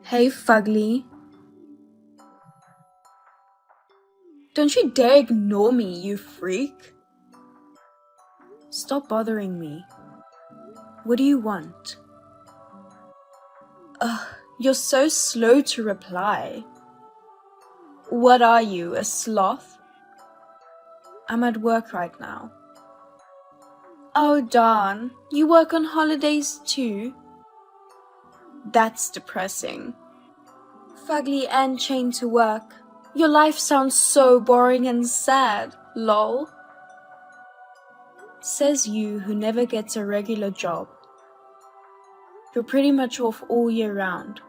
Hey, Fugly. Don't you dare ignore me, you freak. Stop bothering me. What do you want? Ugh, you're so slow to reply. What are you, a sloth? I'm at work right now. Oh, darn. You work on holidays too? That's depressing. Fugly and chained to work. Your life sounds so boring and sad, lol. Says you who never gets a regular job. You're pretty much off all year round,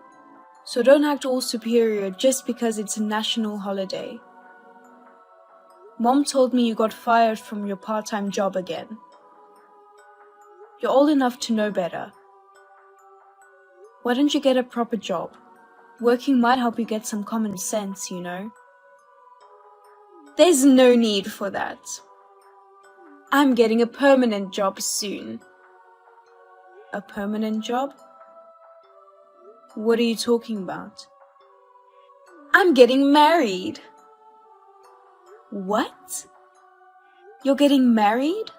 so don't act all superior just because it's a national holiday. Mom told me you got fired from your part-time job again. You're old enough to know better. Why don't you get a proper job? Working might help you get some common sense, you know. There's no need for that. I'm getting a permanent job soon. A permanent job? What are you talking about? I'm getting married. What? You're getting married?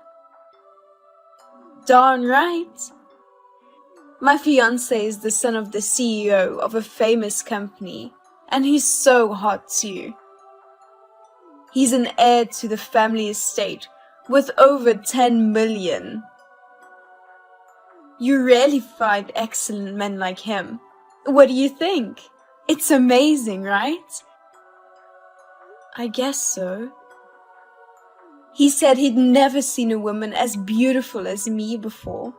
Darn right. My fiancé is the son of the CEO of a famous company, and he's so hot too. He's an heir to the family estate with over 10 million. You rarely find excellent men like him. What do you think? It's amazing, right? I guess so. He said he'd never seen a woman as beautiful as me before.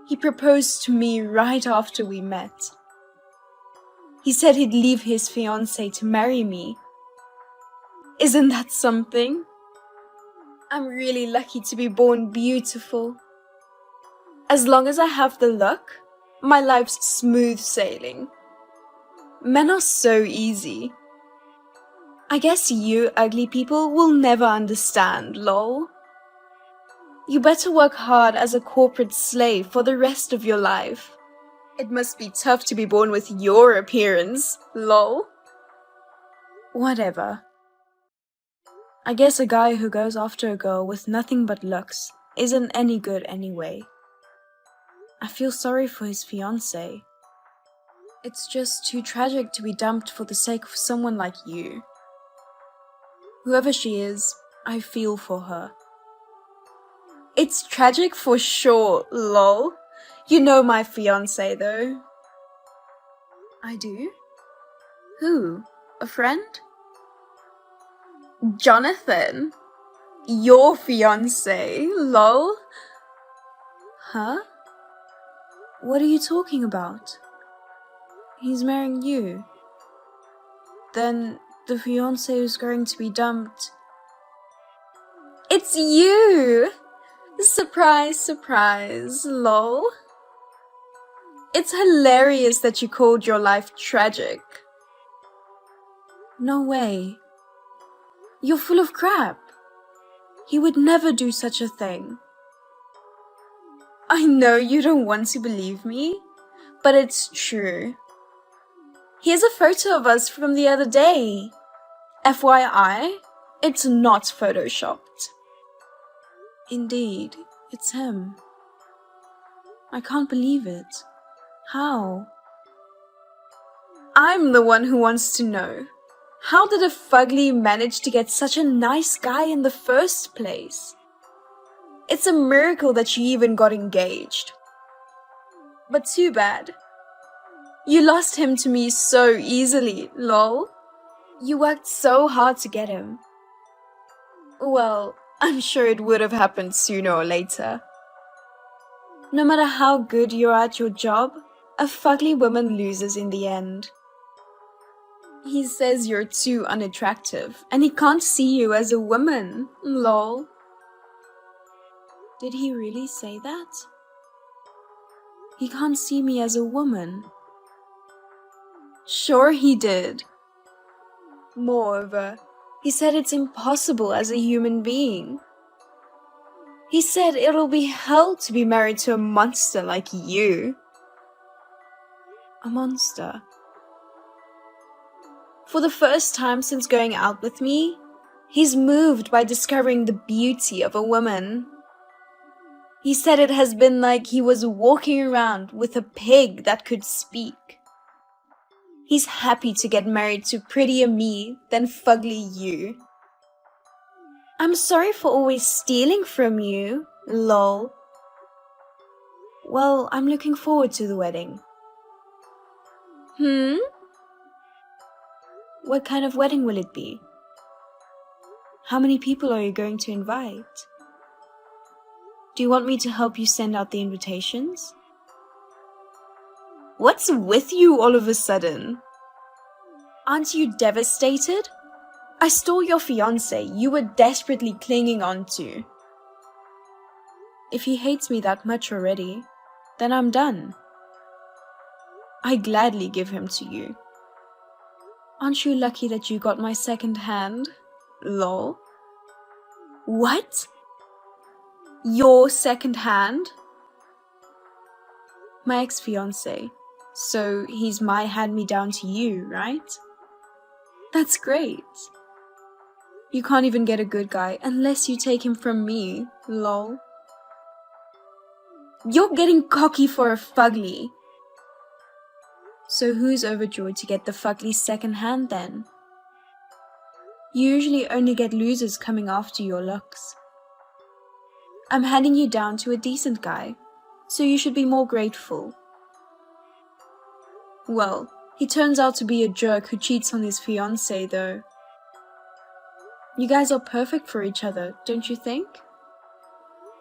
He proposed to me right after we met. He said he'd leave his fiancée to marry me. Isn't that something? I'm really lucky to be born beautiful. As long as I have the luck, my life's smooth sailing. Men are so easy. I guess you ugly people will never understand, lol. You better work hard as a corporate slave for the rest of your life. It must be tough to be born with your appearance, lol. Whatever. I guess a guy who goes after a girl with nothing but looks isn't any good anyway. I feel sorry for his fiancée. It's just too tragic to be dumped for the sake of someone like you. Whoever she is, I feel for her. It's tragic for sure, lol. You know my fiancé though. I do? Who? A friend? Jonathan? Your fiancé, lol? Huh? What are you talking about? He's marrying you. Then the fiancé is going to be dumped. It's you! Surprise, surprise, lol. It's hilarious that you called your life tragic. No way. You're full of crap. He would never do such a thing. I know you don't want to believe me, but it's true. Here's a photo of us from the other day. FYI, it's not photoshopped. Indeed, it's him. I can't believe it. How? I'm the one who wants to know. How did a fugly manage to get such a nice guy in the first place? It's a miracle that you even got engaged. But too bad. You lost him to me so easily, lol. You worked so hard to get him. Well, I'm sure it would have happened sooner or later. No matter how good you're at your job, a fugly woman loses in the end. He says you're too unattractive and he can't see you as a woman, lol. Did he really say that? He can't see me as a woman. Sure he did. Moreover, he said it's impossible as a human being. He said it'll be hell to be married to a monster like you. a monster. For the first time since going out with me, he's moved by discovering the beauty of a woman. He said it has been like he was walking around with a pig that could speak. He's happy to get married to prettier me than fugly you. I'm sorry for always stealing from you, lol. Well, I'm looking forward to the wedding. What kind of wedding will it be? How many people are you going to invite? Do you want me to help you send out the invitations? What's with you all of a sudden? Aren't you devastated? I stole your fiancé you were desperately clinging on to. If he hates me that much already, then I'm done. I gladly give him to you. Aren't you lucky that you got my second hand? Lol. What? Your second hand? My ex-fiancé. So he's my hand-me-down to you, right? That's great. You can't even get a good guy unless you take him from me, lol. You're getting cocky for a fugly. So who's overjoyed to get the fugly second hand then? You usually only get losers coming after your looks. I'm handing you down to a decent guy, so you should be more grateful. Well, he turns out to be a jerk who cheats on his fiancée though. You guys are perfect for each other, don't you think?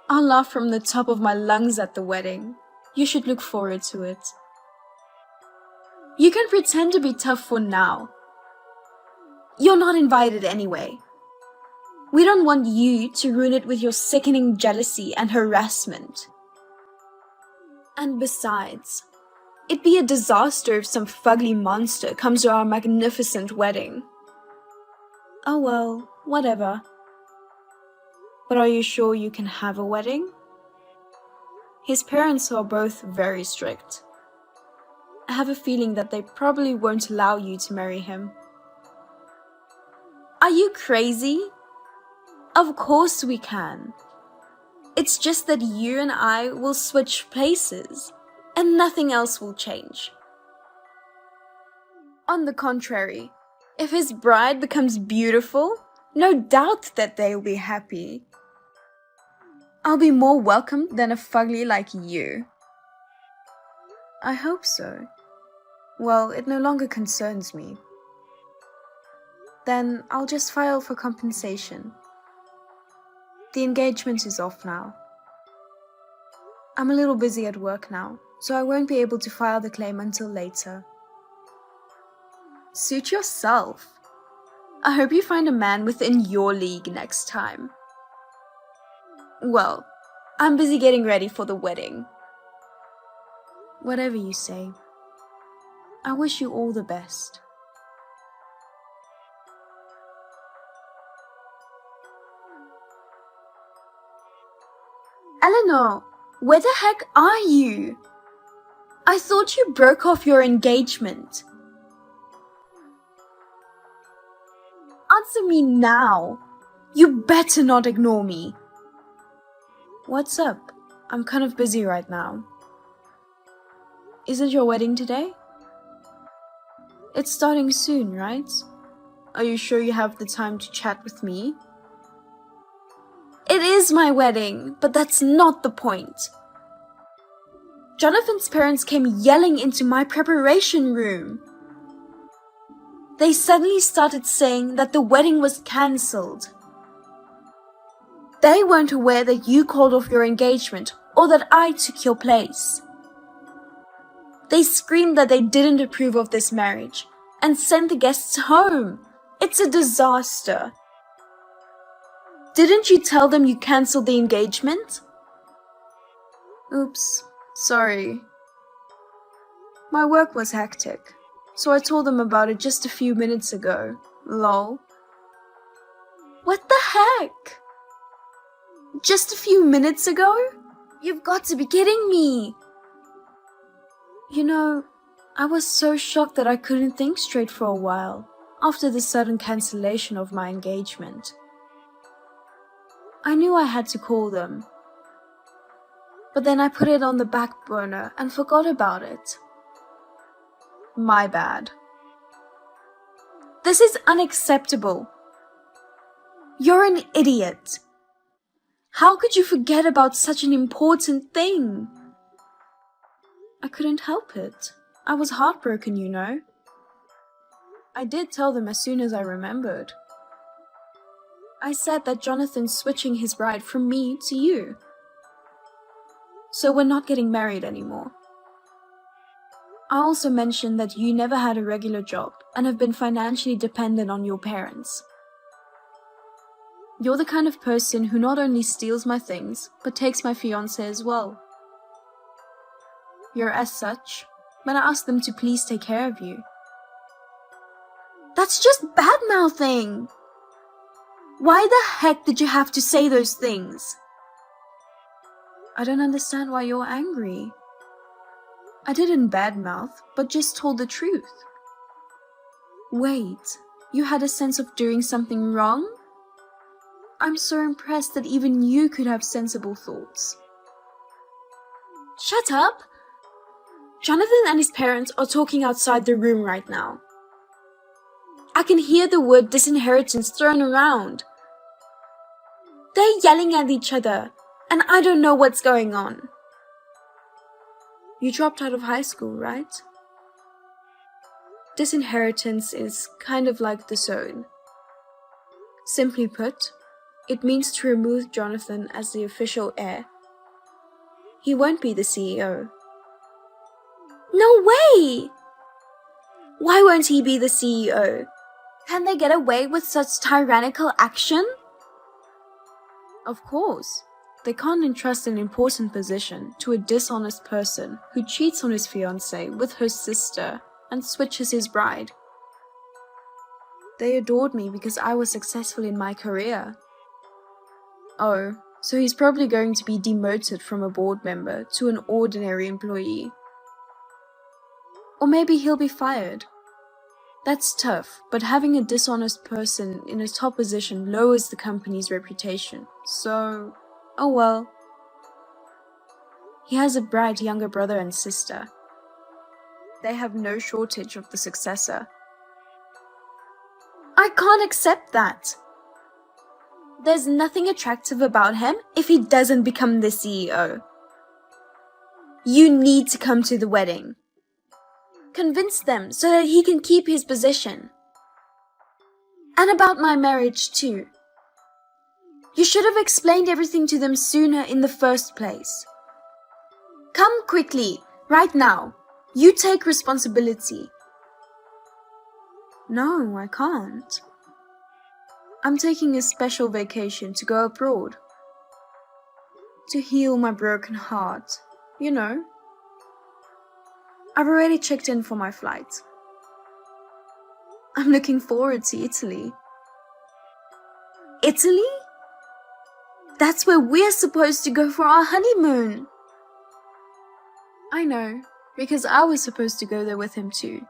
I'll laugh from the top of my lungs at the wedding. You should look forward to it. You can pretend to be tough for now. You're not invited anyway. We don't want you to ruin it with your sickening jealousy and harassment. And besides, it'd be a disaster if some fugly monster comes to our magnificent wedding. Oh well, whatever. But are you sure you can have a wedding? His parents are both very strict. I have a feeling that they probably won't allow you to marry him. Are you crazy? Of course we can. It's just that you and I will switch places, and nothing else will change. On the contrary, if his bride becomes beautiful, no doubt that they'll be happy. I'll be more welcomed than a fugly like you. I hope so. Well, it no longer concerns me. Then I'll just file for compensation. The engagement is off now. I'm a little busy at work now, so I won't be able to file the claim until later. Suit yourself. I hope you find a man within your league next time. Well, I'm busy getting ready for the wedding. Whatever you say. I wish you all the best. Eleanor, where the heck are you? I thought you broke off your engagement. Answer me now. You better not ignore me. What's up? I'm kind of busy right now. Isn't your wedding today? It's starting soon, right? Are you sure you have the time to chat with me? It is my wedding, but that's not the point. Jonathan's parents came yelling into my preparation room. They suddenly started saying that the wedding was cancelled. They weren't aware that you called off your engagement or that I took your place. They screamed that they didn't approve of this marriage and sent the guests home. It's a disaster. Didn't you tell them you cancelled the engagement? Oops, sorry. My work was hectic, so I told them about it just a few minutes ago. Lol. What the heck? Just a few minutes ago? You've got to be kidding me. You know, I was so shocked that I couldn't think straight for a while after the sudden cancellation of my engagement. I knew I had to call them, but then I put it on the back burner and forgot about it. My bad. This is unacceptable. You're an idiot. How could you forget about such an important thing? I couldn't help it. I was heartbroken, you know. I did tell them as soon as I remembered. I said that Jonathan's switching his bride from me to you. So we're not getting married anymore. I also mentioned that you never had a regular job and have been financially dependent on your parents. You're the kind of person who not only steals my things, but takes my fiancé as well. You're as such, but I asked them to please take care of you. That's just bad-mouthing! Why the heck did you have to say those things? I don't understand why you're angry. I didn't badmouth, but just told the truth. Wait, you had a sense of doing something wrong? I'm so impressed that even you could have sensible thoughts. Shut up! Jonathan and his parents are talking outside the room right now. I can hear the word disinheritance thrown around. They're yelling at each other, and I don't know what's going on. You dropped out of high school, right? Disinheritance is kind of like the zone. Simply put, it means to remove Jonathan as the official heir. He won't be the CEO. No way! Why won't he be the CEO? Can they get away with such tyrannical action? Of course. They can't entrust an important position to a dishonest person who cheats on his fiancée with her sister and switches his bride. They adored me because I was successful in my career. Oh, so he's probably going to be demoted from a board member to an ordinary employee. Or maybe he'll be fired. That's tough, but having a dishonest person in a top position lowers the company's reputation. So, oh well. He has a bright younger brother and sister. They have no shortage of the successor. I can't accept that. There's nothing attractive about him if he doesn't become the CEO. You need to come to the wedding. Convince them so that he can keep his position. And about my marriage too. You should have explained everything to them sooner in the first place. Come quickly, right now. You take responsibility. No, I can't. I'm taking a special vacation to go abroad. To heal my broken heart, you know. I've already checked in for my flight. I'm looking forward to Italy. Italy? That's where we're supposed to go for our honeymoon. I know, because I was supposed to go there with him too.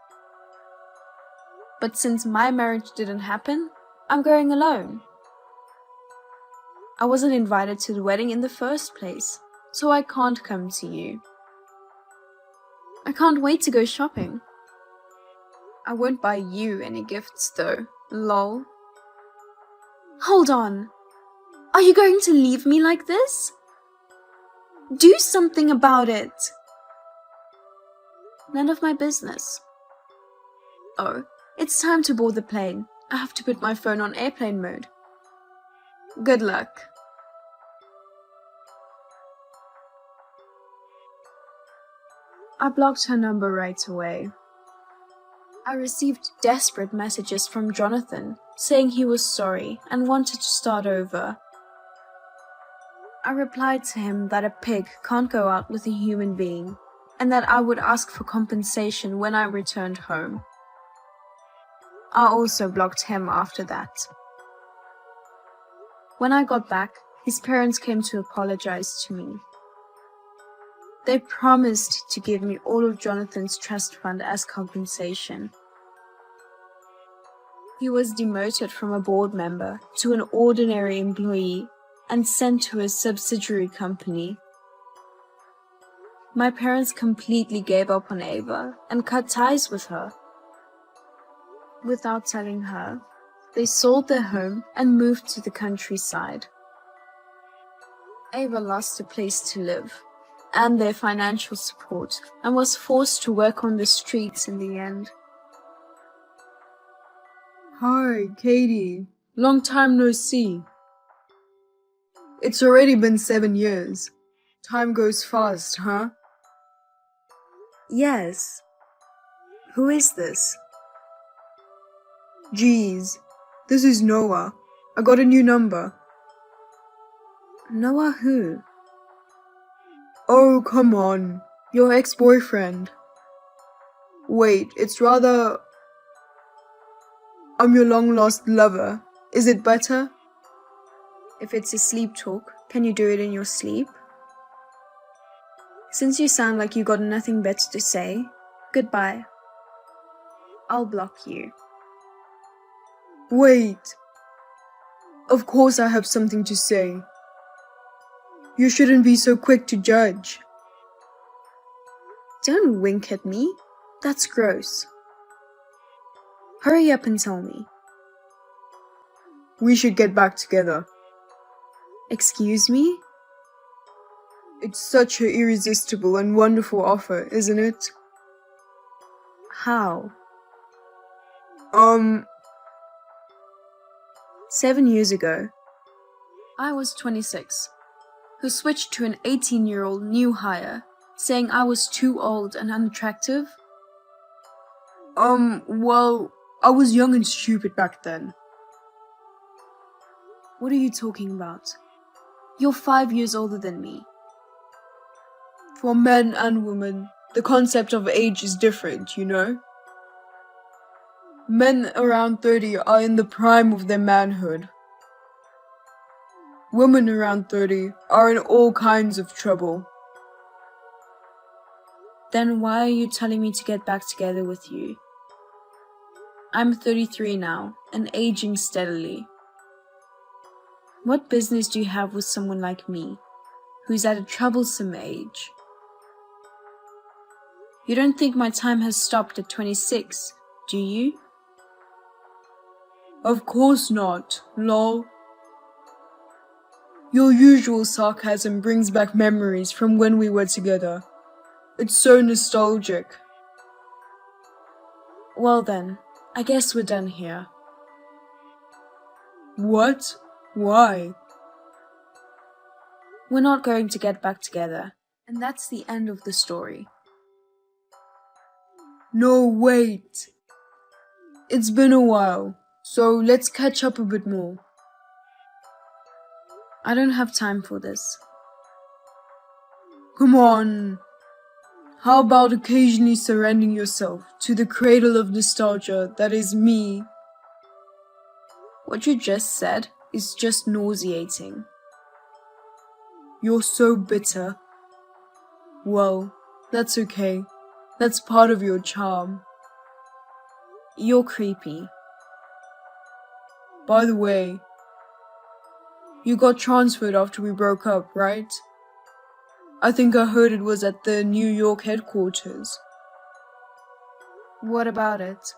But since my marriage didn't happen, I'm going alone. I wasn't invited to the wedding in the first place, so I can't come to you. I can't wait to go shopping. I won't buy you any gifts though, lol. Hold on. Are you going to leave me like this? Do something about it. None of my business. Oh, it's time to board the plane. I have to put my phone on airplane mode. Good luck. I blocked her number right away. I received desperate messages from Jonathan saying he was sorry and wanted to start over. I replied to him that a pig can't go out with a human being and that I would ask for compensation when I returned home. I also blocked him after that. When I got back, his parents came to apologize to me. They promised to give me all of Jonathan's trust fund as compensation. He was demoted from a board member to an ordinary employee and sent to a subsidiary company. My parents completely gave up on Ava and cut ties with her. Without telling her, they sold their home and moved to the countryside. Ava lost a place to live and their financial support and was forced to work on the streets in the end. Hi, Katie. Long time no see. It's already been 7 years. Time goes fast, huh? Yes. Who is this? Geez, this is Noah. I got a new number. Noah who? Oh, come on. Your ex-boyfriend. Wait, it's rather... I'm your long-lost lover. Is it better? If it's a sleep talk, can you do it in your sleep? Since you sound like you got nothing better to say, goodbye. I'll block you. Wait. Of course I have something to say. You shouldn't be so quick to judge. Don't wink at me. That's gross. Hurry up and tell me. We should get back together. Excuse me? It's such an irresistible and wonderful offer, isn't it? How? 7 years ago, I was 26, who switched to an 18-year-old new hire, saying I was too old and unattractive. Well, I was young and stupid back then. What are you talking about? You're 5 years older than me. For men and women, the concept of age is different, you know? Men around 30 are in the prime of their manhood. Women around 30 are in all kinds of trouble. Then why are you telling me to get back together with you? I'm 33 now and aging steadily. What business do you have with someone like me, who's at a troublesome age? You don't think my time has stopped at 26, do you? Of course not, lol. Your usual sarcasm brings back memories from when we were together. It's so nostalgic. Well then, I guess we're done here. What? Why? We're not going to get back together, and that's the end of the story. No, wait. It's been a while, so let's catch up a bit more. I don't have time for this. Come on. How about occasionally surrendering yourself to the cradle of nostalgia that is me? What you just said is just nauseating. You're so bitter. Well, that's okay. That's part of your charm. You're creepy. By the way, you got transferred after we broke up, right? I think I heard it was at the New York headquarters. What about it?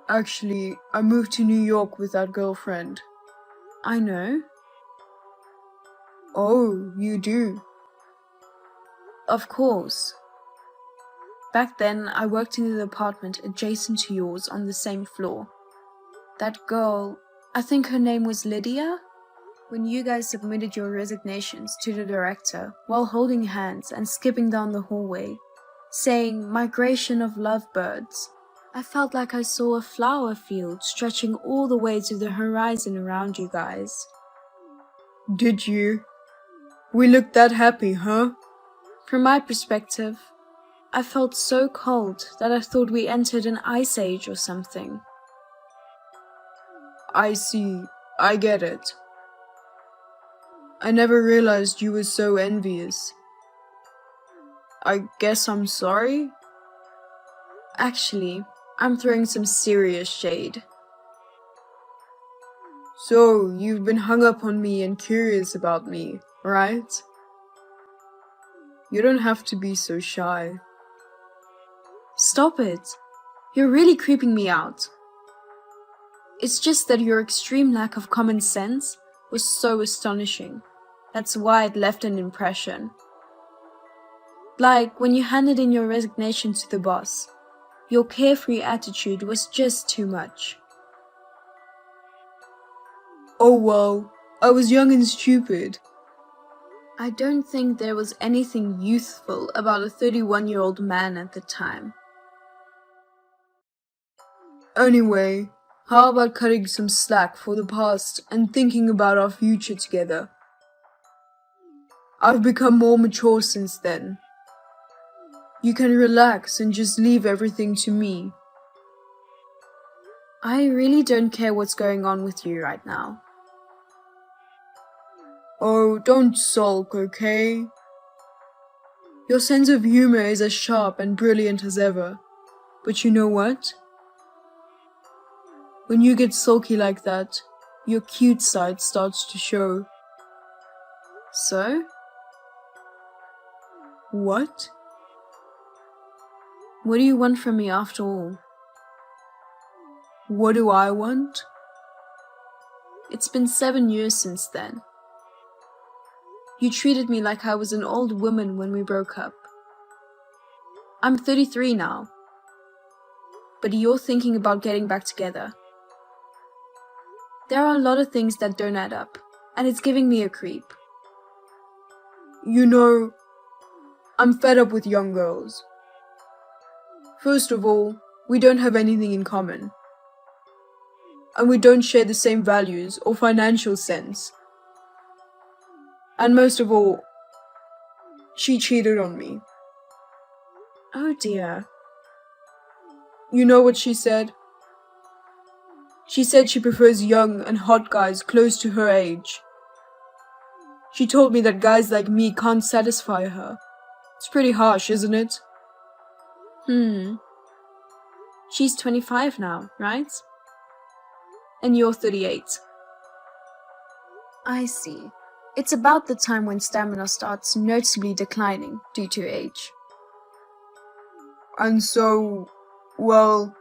Actually, I moved to New York with that girlfriend. I know. Oh, you do? Of course. Back then, I worked in an apartment adjacent to yours on the same floor. That girl, I think her name was Lydia? When you guys submitted your resignations to the director while holding hands and skipping down the hallway, saying migration of lovebirds, I felt like I saw a flower field stretching all the way to the horizon around you guys. Did you? We looked that happy, huh? From my perspective, I felt so cold that I thought we entered an ice age or something. I see. I get it. I never realized you were so envious. I guess I'm sorry? Actually, I'm throwing some serious shade. So, you've been hung up on me and curious about me, right? You don't have to be so shy. Stop it. You're really creeping me out. It's just that your extreme lack of common sense was so astonishing. That's why it left an impression. Like when you handed in your resignation to the boss, your carefree attitude was just too much. Oh well, I was young and stupid. I don't think there was anything youthful about a 31-year-old man at the time. Anyway, how about cutting some slack for the past and thinking about our future together? I've become more mature since then. You can relax and just leave everything to me. I really don't care what's going on with you right now. Oh, don't sulk, okay? Your sense of humor is as sharp and brilliant as ever. But you know what? When you get sulky like that, your cute side starts to show. So? What? What do you want from me after all? What do I want? It's been 7 years since then. You treated me like I was an old woman when we broke up. I'm 33 now. But you're thinking about getting back together. There are a lot of things that don't add up, and it's giving me a creep. You know, I'm fed up with young girls. First of all, we don't have anything in common. And we don't share the same values or financial sense. And most of all, she cheated on me. Oh dear. You know what she said? She said she prefers young and hot guys close to her age. She told me that guys like me can't satisfy her. It's pretty harsh, isn't it? She's 25 now, right? And you're 38. I see. It's about the time when stamina starts noticeably declining due to age. And so, well,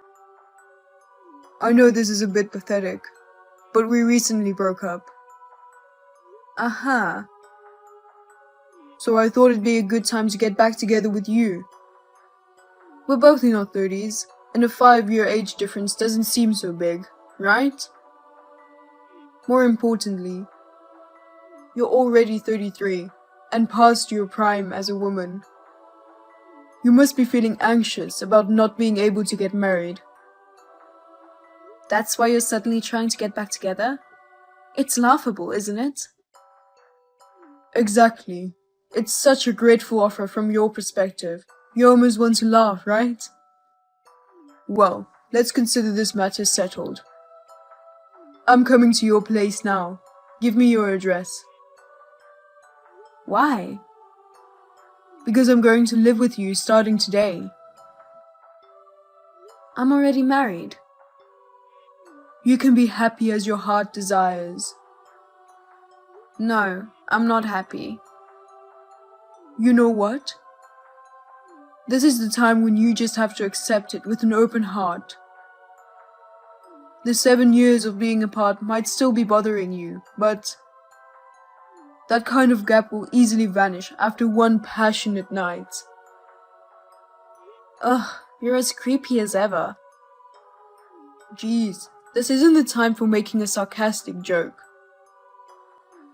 I know this is a bit pathetic, but we recently broke up. Uh-huh. So I thought it'd be a good time to get back together with you. We're both in our 30s, and a 5-year age difference doesn't seem so big, right? More importantly, you're already 33, and past your prime as a woman. You must be feeling anxious about not being able to get married. That's why you're suddenly trying to get back together? It's laughable, isn't it? Exactly. It's such a grateful offer from your perspective. You almost want to laugh, right? Well, let's consider this matter settled. I'm coming to your place now. Give me your address. Why? Because I'm going to live with you starting today. I'm already married. You can be happy as your heart desires. No, I'm not happy. You know what? This is the time when you just have to accept it with an open heart. The 7 years of being apart might still be bothering you, but that kind of gap will easily vanish after one passionate night. Ugh, you're as creepy as ever. Jeez, this isn't the time for making a sarcastic joke.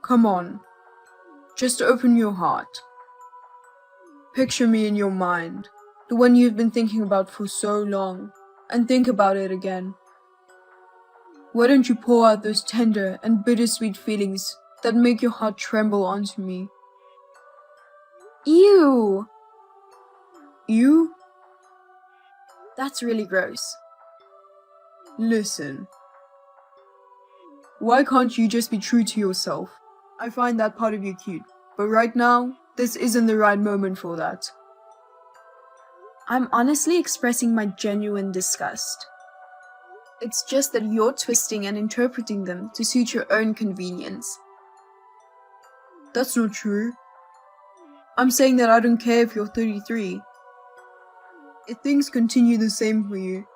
Come on, just open your heart. Picture me in your mind, the one you've been thinking about for so long, and think about it again. Why don't you pour out those tender and bittersweet feelings that make your heart tremble onto me? Ew! You? That's really gross. Listen. Why can't you just be true to yourself? I find that part of you cute, but right now, this isn't the right moment for that. I'm honestly expressing my genuine disgust. It's just that you're twisting and interpreting them to suit your own convenience. That's not true. I'm saying that I don't care if you're 33. If things continue the same for you,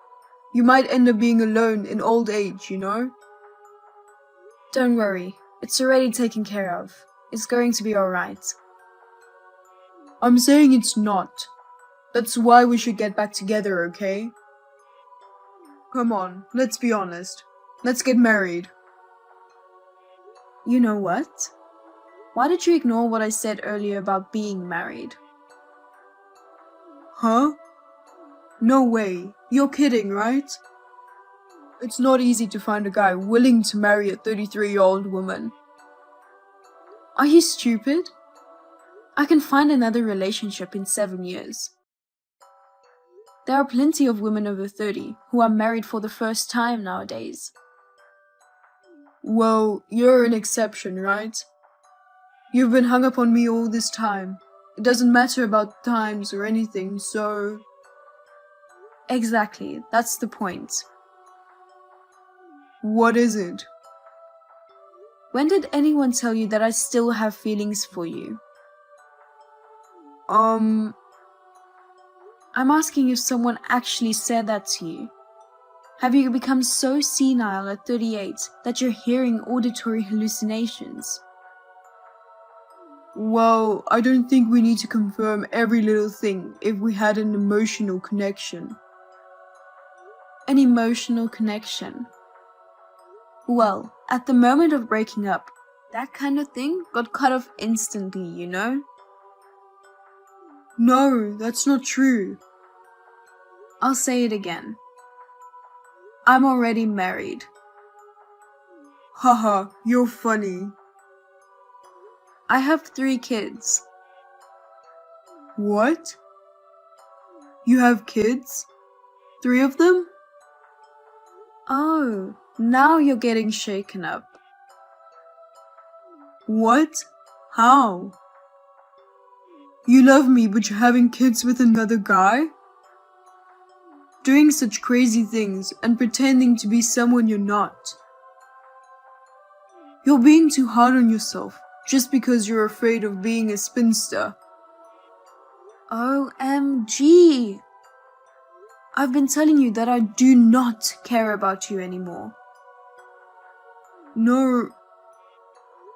you might end up being alone in old age, you know? Don't worry, it's already taken care of. It's going to be alright. I'm saying it's not. That's why we should get back together, okay? Come on, let's be honest. Let's get married. You know what? Why did you ignore what I said earlier about being married? Huh? No way. You're kidding, right? It's not easy to find a guy willing to marry a 33-year-old woman. Are you stupid? I can find another relationship in 7 years. There are plenty of women over 30 who are married for the first time nowadays. Well, you're an exception, right? You've been hung up on me all this time. It doesn't matter about times or anything, so... Exactly, that's the point. What is it? When did anyone tell you that I still have feelings for you? I'm asking if someone actually said that to you. Have you become so senile at 38 that you're hearing auditory hallucinations? Well, I don't think we need to confirm every little thing if we had an emotional connection. An emotional connection? Well, at the moment of breaking up, that kind of thing got cut off instantly, you know? No, that's not true. I'll say it again. I'm already married. Haha, you're funny. I have 3 kids. What? You have kids? 3 of them? Oh, now you're getting shaken up. What? How? You love me, but you're having kids with another guy? Doing such crazy things and pretending to be someone you're not. You're being too hard on yourself just because you're afraid of being a spinster. OMG! I've been telling you that I do not care about you anymore. No.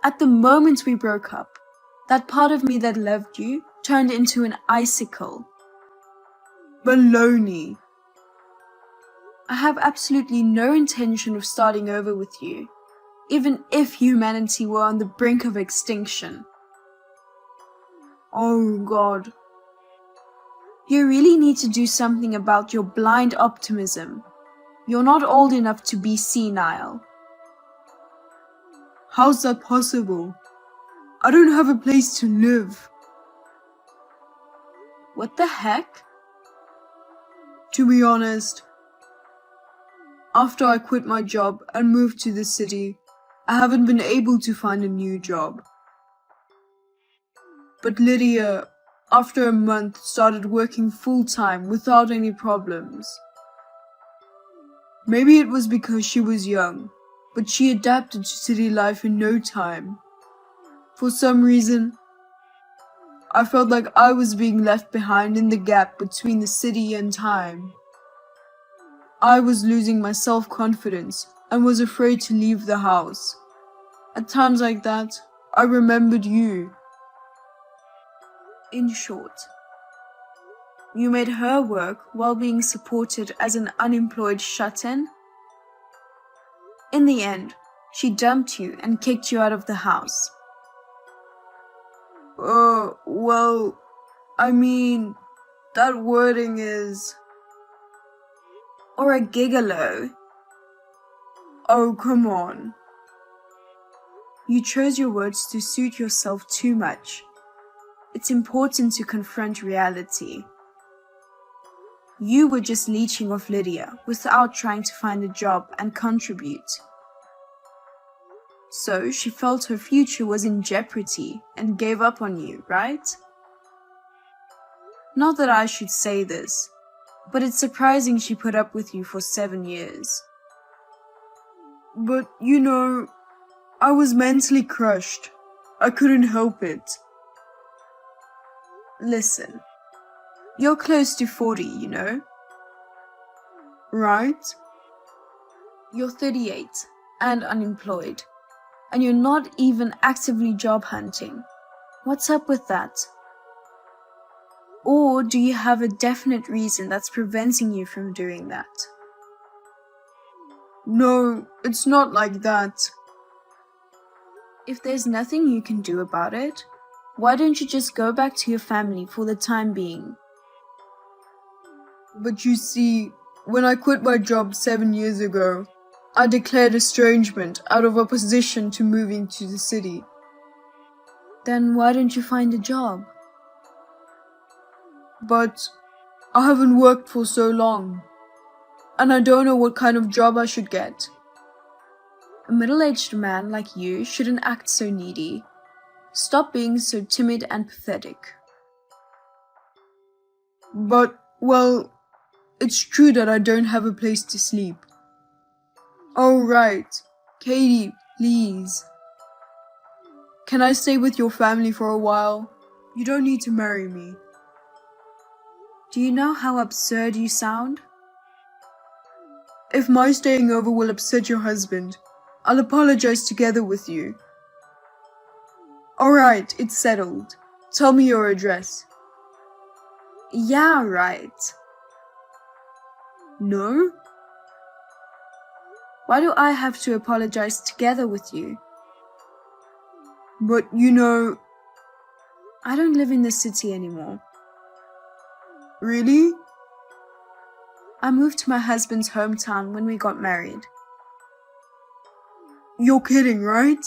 At the moment we broke up, that part of me that loved you turned into an icicle. Baloney. I have absolutely no intention of starting over with you, even if humanity were on the brink of extinction. Oh God. You really need to do something about your blind optimism. You're not old enough to be senile. How's that possible? I don't have a place to live. What the heck? To be honest, after I quit my job and moved to the city, I haven't been able to find a new job. But Lydia, after a month, started working full-time without any problems. Maybe it was because she was young, but she adapted to city life in no time. For some reason, I felt like I was being left behind in the gap between the city and time. I was losing my self-confidence and was afraid to leave the house. At times like that, I remembered you. In short, you made her work while being supported as an unemployed shut-in? In the end, she dumped you and kicked you out of the house. Well, I mean, that wording is... Or a gigolo. Oh, come on. You chose your words to suit yourself too much. It's important to confront reality. You were just leeching off Lydia without trying to find a job and contribute. So she felt her future was in jeopardy and gave up on you, right? Not that I should say this, but it's surprising she put up with you for 7 years. But, I was mentally crushed. I couldn't help it. Listen, you're close to 40, Right? You're 38 and unemployed, and you're not even actively job hunting. What's up with that? Or do you have a definite reason that's preventing you from doing that? No, it's not like that. If there's nothing you can do about it, why don't you just go back to your family for the time being? But you see, when I quit my job 7 years ago, I declared estrangement out of opposition to moving to the city. Then why don't you find a job? But I haven't worked for so long, and I don't know what kind of job I should get. A middle-aged man like you shouldn't act so needy. Stop being so timid and pathetic. But, well, it's true that I don't have a place to sleep. Oh, right. Katie, please. Can I stay with your family for a while? You don't need to marry me. Do you know how absurd you sound? If my staying over will upset your husband, I'll apologize together with you. Alright, it's settled. Tell me your address. Yeah, right. No? Why do I have to apologize together with you? But I don't live in the city anymore. Really? I moved to my husband's hometown when we got married. You're kidding, right?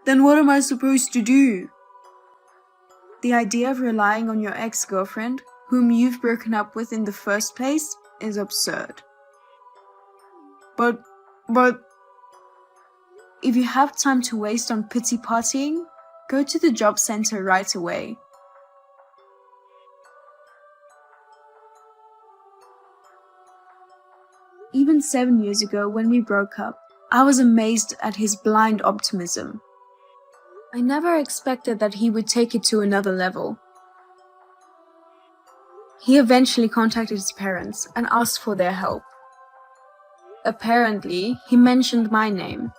Then what am I supposed to do? The idea of relying on your ex-girlfriend, whom you've broken up with in the first place, is absurd. But... If you have time to waste on pity partying, go to the job center right away. Even 7 years ago, when we broke up, I was amazed at his blind optimism. I never expected that he would take it to another level. He eventually contacted his parents and asked for their help. Apparently, he mentioned my name,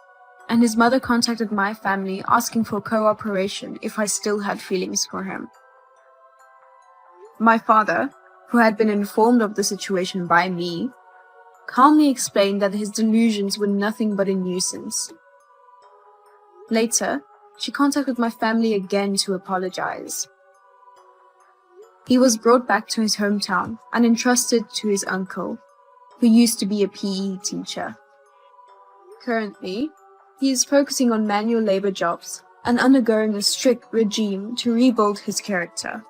and his mother contacted my family asking for cooperation if I still had feelings for him. My father, who had been informed of the situation by me, calmly explained that his delusions were nothing but a nuisance. Later, she contacted my family again to apologize. He was brought back to his hometown and entrusted to his uncle, who used to be a PE teacher. Currently, he is focusing on manual labor jobs and undergoing a strict regime to rebuild his character.